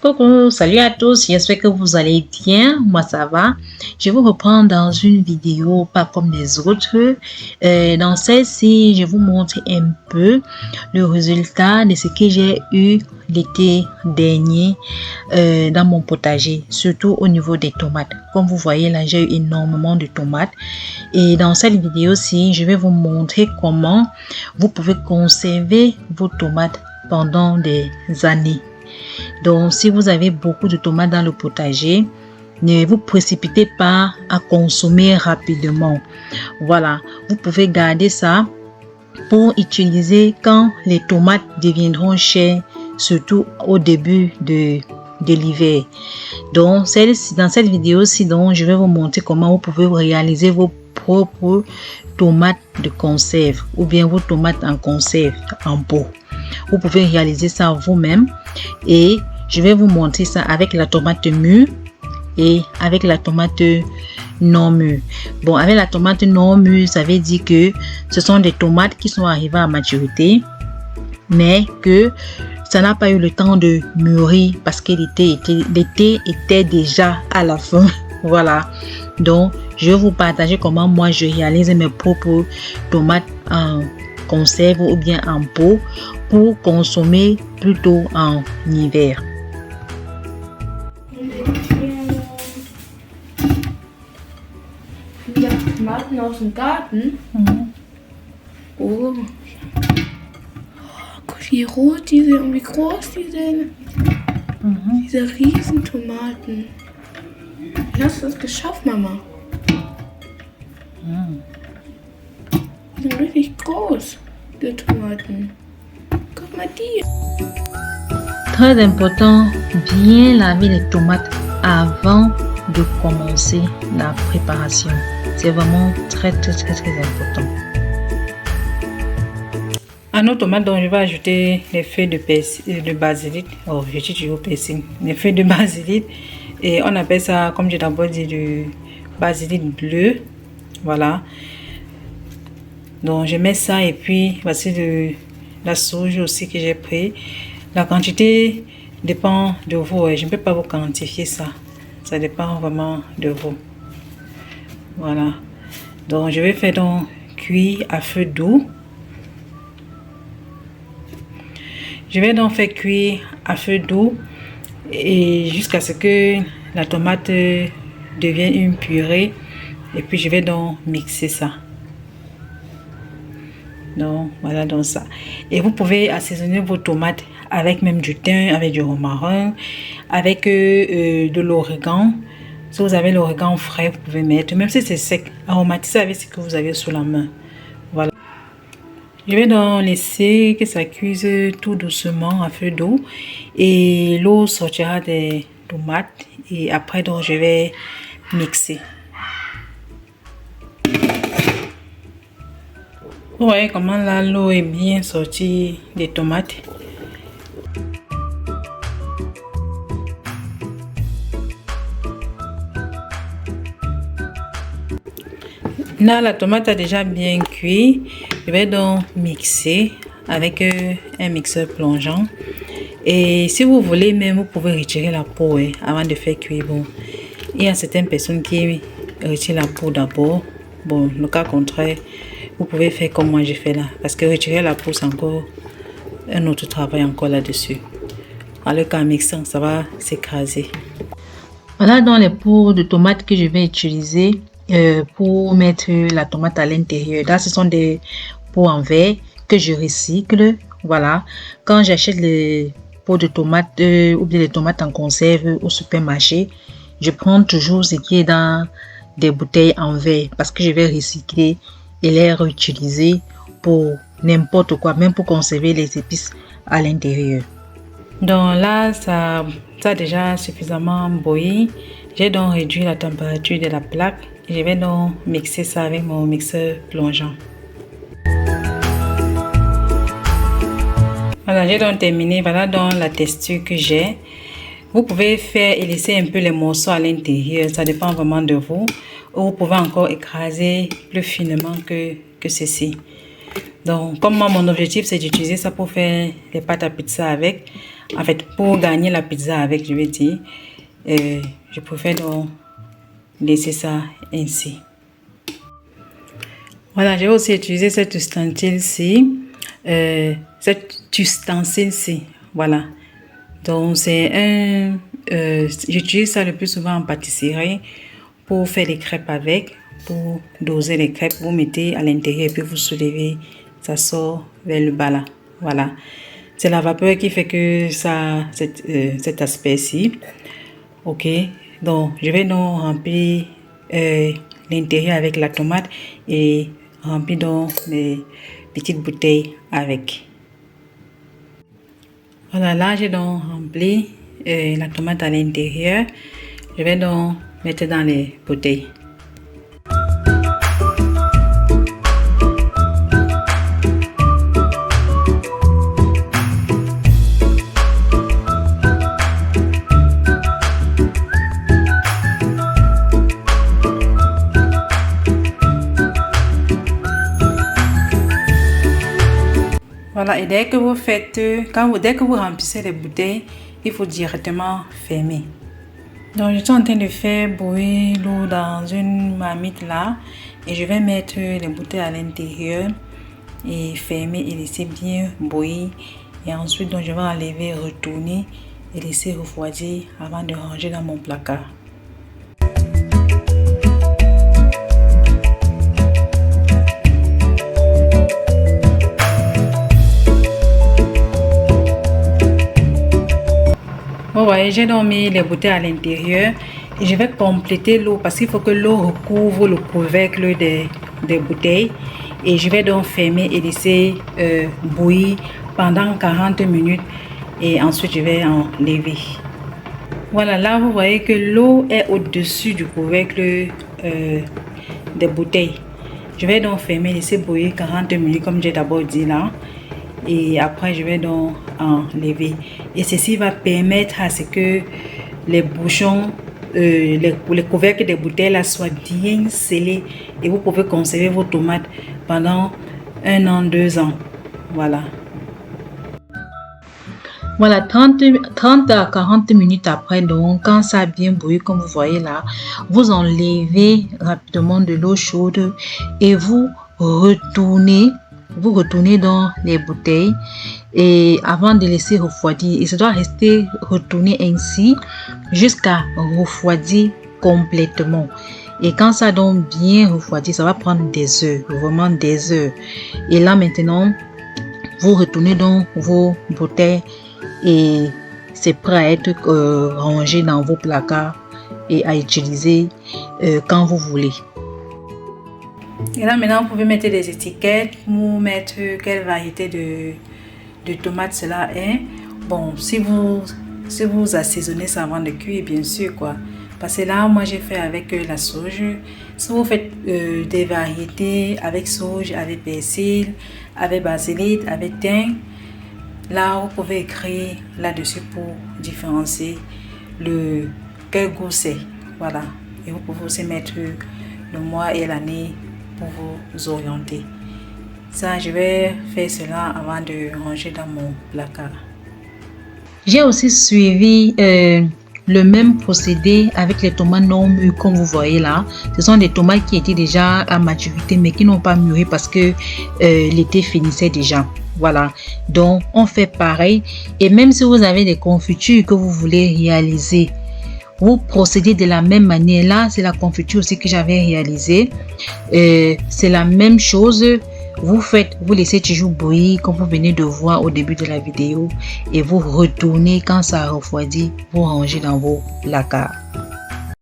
Coucou, salut à tous, j'espère que vous allez bien, moi ça va. Je vous reprends dans une vidéo pas comme les autres. Dans celle-ci, je vous montre un peu le résultat de ce que j'ai eu l'été dernier dans mon potager, surtout au niveau des tomates. Comme vous voyez là, j'ai eu énormément de tomates. Et dans cette vidéo-ci, je vais vous montrer comment vous pouvez conserver vos tomates pendant des années. Donc, si vous avez beaucoup de tomates dans le potager, ne vous précipitez pas à consommer rapidement. Voilà, vous pouvez garder ça pour utiliser quand les tomates deviendront chères, surtout au début de l'hiver. Donc, dans cette vidéo-ci, je vais vous montrer comment vous pouvez réaliser vos propres tomates de conserve ou bien vos tomates en conserve en pot. Vous pouvez réaliser ça vous-même et je vais vous montrer ça avec la tomate mûre et avec la tomate non mûre. Bon, avec la tomate non mûre, ça veut dire que ce sont des tomates qui sont arrivées à maturité, mais que ça n'a pas eu le temps de mûrir parce que l'été était déjà à la fin. Voilà. Donc, je vais vous partager comment moi je réalise mes propres tomates en conserve ou bien en pot pour consommer plutôt en hiver. Ja, Tomaten aus dem Garten. Oh. Guck, wie rot die sind und wie groß die sind. Diese Riesentomaten. Wie hast du das geschafft, Mama? Die sind richtig groß, die Tomaten. Guck mal die. Très important, bien laver les tomates avant de commencer la préparation. C'est vraiment très important. À nos tomates, donc je vais ajouter les feuilles de basilic. Oh, je dis toujours persil. Les feuilles de basilic. Et on appelle ça, comme j'ai d'abord dit, du basilic bleu. Voilà. Donc je mets ça et puis voici de la sauge aussi que j'ai pris. La quantité dépend de vous. Je ne peux pas vous quantifier ça. Ça dépend vraiment de vous. Voilà. Donc je vais faire donc cuire à feu doux. Je vais donc faire cuire à feu doux et jusqu'à ce que la tomate devienne une purée. Et puis je vais donc mixer ça. Donc voilà donc ça. Et vous pouvez assaisonner vos tomates avec même du thym, avec du romarin, avec de l'origan. Si vous avez l'origan frais, vous pouvez mettre, même si c'est sec, aromatiser avec ce que vous avez sous la main. Voilà. Je vais donc laisser que ça cuise tout doucement à feu doux et l'eau sortira des tomates et après donc je vais mixer. Vous voyez comment là l'eau est bien sortie des tomates. Là, la tomate a déjà bien cuit. Je vais donc mixer avec un mixeur plongeant. Et si vous voulez même, vous pouvez retirer la peau avant de faire cuire. Bon, il y a certaines personnes qui retirent la peau d'abord. Bon, le cas contraire, vous pouvez faire comme moi j'ai fait là. Parce que retirer la peau, c'est encore un autre travail encore là-dessus. Alors qu'en mixant, ça va s'écraser. Voilà donc les peaux de tomates que je vais utiliser pour mettre la tomate à l'intérieur. Là, ce sont des pots en verre que je recycle. Voilà. Quand j'achète les pots de tomates ou bien les tomates en conserve au supermarché, je prends toujours ce qui est dans des bouteilles en verre parce que je vais recycler et les réutiliser pour n'importe quoi, même pour conserver les épices à l'intérieur. Donc là, ça a déjà suffisamment bouilli. J'ai donc réduit la température de la plaque. Je vais donc mixer ça avec mon mixeur plongeant. Voilà, j'ai donc terminé. Voilà donc la texture que j'ai. Vous pouvez faire et laisser un peu les morceaux à l'intérieur. Ça dépend vraiment de vous. Ou vous pouvez encore écraser plus finement que ceci. Donc, comme moi, mon objectif, c'est d'utiliser ça pour faire les pâtes à pizza avec. En fait, pour gagner la pizza avec, je vais dire. Je préfère donc laisser ça ainsi. Voilà, je vais aussi utiliser cet ustensile-ci. Voilà. Donc, c'est un... j'utilise ça le plus souvent en pâtisserie pour faire des crêpes avec. Pour doser les crêpes, vous mettez à l'intérieur et puis vous soulevez. Ça sort vers le bas là. Voilà. C'est la vapeur qui fait que ça... cet aspect-ci. Ok. Donc, je vais donc remplir l'intérieur avec la tomate et remplir donc les petites bouteilles avec. Voilà, là j'ai donc rempli la tomate à l'intérieur. Je vais donc mettre dans les bouteilles. Voilà, et dès que vous faites, dès que vous remplissez les bouteilles, il faut directement fermer. Donc, je suis en train de faire bouillir l'eau dans une marmite là. Et je vais mettre les bouteilles à l'intérieur et fermer et laisser bien bouillir. Et ensuite, donc, je vais enlever, retourner et laisser refroidir avant de ranger dans mon placard. Vous voyez, j'ai donc mis les bouteilles à l'intérieur et je vais compléter l'eau parce qu'il faut que l'eau recouvre le couvercle des bouteilles. Et je vais donc fermer et laisser bouillir pendant 40 minutes et ensuite je vais enlever. Voilà, là vous voyez que l'eau est au-dessus du couvercle des bouteilles. Je vais donc fermer et laisser bouillir 40 minutes comme j'ai d'abord dit là. Et après je vais donc enlever et ceci va permettre à ce que les bouchons les couvercles des bouteilles là soient bien scellés et vous pouvez conserver vos tomates pendant 1 an, 2 ans. Voilà. Voilà, 30 à 40 minutes après, donc quand ça a bien bouilli comme vous voyez là, vous enlevez rapidement de l'eau chaude et vous retournez dans les bouteilles et avant de laisser refroidir, et ça doit rester retourné ainsi jusqu'à refroidir complètement. Et quand ça donc bien refroidi, ça va prendre des heures, vraiment des heures. Et là maintenant, vous retournez donc vos bouteilles et c'est prêt à être rangé dans vos placards et à utiliser quand vous voulez. Et là maintenant vous pouvez mettre des étiquettes pour mettre quelle variété de tomates cela est. Bon, si vous assaisonnez ça avant de cuire, bien sûr quoi. Parce que là moi j'ai fait avec la sauge. Si vous faites des variétés avec sauge, avec persil, avec basilic, avec thym, là vous pouvez écrire là-dessus pour différencier quel goût c'est. Voilà. Et vous pouvez aussi mettre le mois et l'année pour vous orienter. Ça, je vais faire cela avant de ranger dans mon placard. J'ai aussi suivi le même procédé avec les tomates non mûres comme vous voyez là. Ce sont des tomates qui étaient déjà à maturité mais qui n'ont pas mûri parce que l'été finissait déjà. Voilà, donc on fait pareil. Et même si vous avez des confitures que vous voulez réaliser, vous procédez de la même manière. Là, c'est la confiture aussi que j'avais réalisée. C'est la même chose. Vous laissez toujours bouillir comme vous venez de voir au début de la vidéo. Et vous retournez quand ça refroidit, vous rangez dans vos placards.